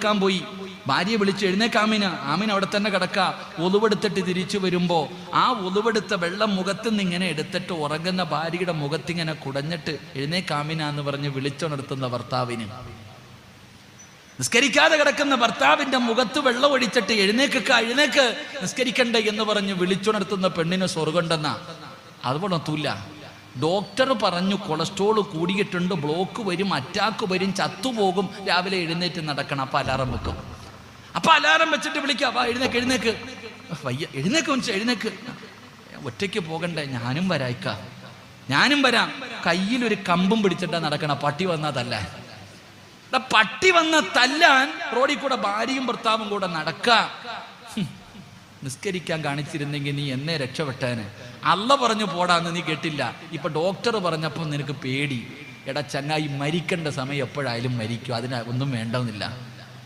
ക്കാൻ പോയി. ഭാര്യയെ വിളിച്ച് എഴുന്നേക്കാമിന. ആമിന അവിടെ തന്നെ കിടക്ക. ഒലുവെടുത്തിട്ട് തിരിച്ചു വരുമ്പോ ആ ഒലുവെടുത്ത വെള്ളം മുഖത്ത് നിന്ന് ഇങ്ങനെ എടുത്തിട്ട് ഉറങ്ങുന്ന ഭാര്യയുടെ മുഖത്തിങ്ങനെ കുടഞ്ഞിട്ട് എഴുന്നേക്കാമിന എന്ന് പറഞ്ഞ് വിളിച്ചുണർത്തുന്ന ഭർത്താവിന്, നിസ്കരിക്കാതെ കിടക്കുന്ന ഭർത്താവിന്റെ മുഖത്ത് വെള്ളം ഒഴിച്ചിട്ട് എഴുന്നേക്ക് നിസ്കരിക്കണ്ടേ എന്ന് പറഞ്ഞ് വിളിച്ചുണർത്തുന്ന പെണ്ണിന് സ്വർഗമുണ്ടെന്നാ. അതുപോലെ തൂല്ല. ഡോക്ടർ പറഞ്ഞു കൊളസ്ട്രോൾ കൂടിയിട്ടുണ്ട്, ബ്ലോക്ക് വരും, അറ്റാക്ക് വരും, ചത്തുപോകും, രാവിലെ എഴുന്നേറ്റ് നടക്കണം. അപ്പൊ അലാറം വെക്കും. അപ്പൊ അലാറം വെച്ചിട്ട് വിളിക്കാം, വാ എഴുന്നേക്ക് വയ്യ, എഴുന്നേക്ക് ഒറ്റയ്ക്ക് പോകണ്ടേ, ഞാനും വരാം. കയ്യിലൊരു കമ്പും പിടിച്ചിട്ടാ നടക്കണം. പട്ടി വന്നതല്ല, പട്ടി വന്ന തല്ലാൻ റോഡിൽ കൂടെ ഭാര്യയും ഭർത്താവും കൂടെ നടക്ക. നിസ്കരിക്കാൻ കാണിച്ചിരുന്നെങ്കിൽ നീ എന്നെ രക്ഷപ്പെട്ടേന്. അല്ല പറഞ്ഞു പോടാന്ന് നീ കേട്ടില്ല. ഇപ്പൊ ഡോക്ടർ പറഞ്ഞപ്പോൾ നിനക്ക് പേടി. എടാ ചങ്ങായി, മരിക്കേണ്ട സമയം എപ്പോഴായാലും മരിക്കും, അതിന് ഒന്നും വേണ്ടെന്നില്ല.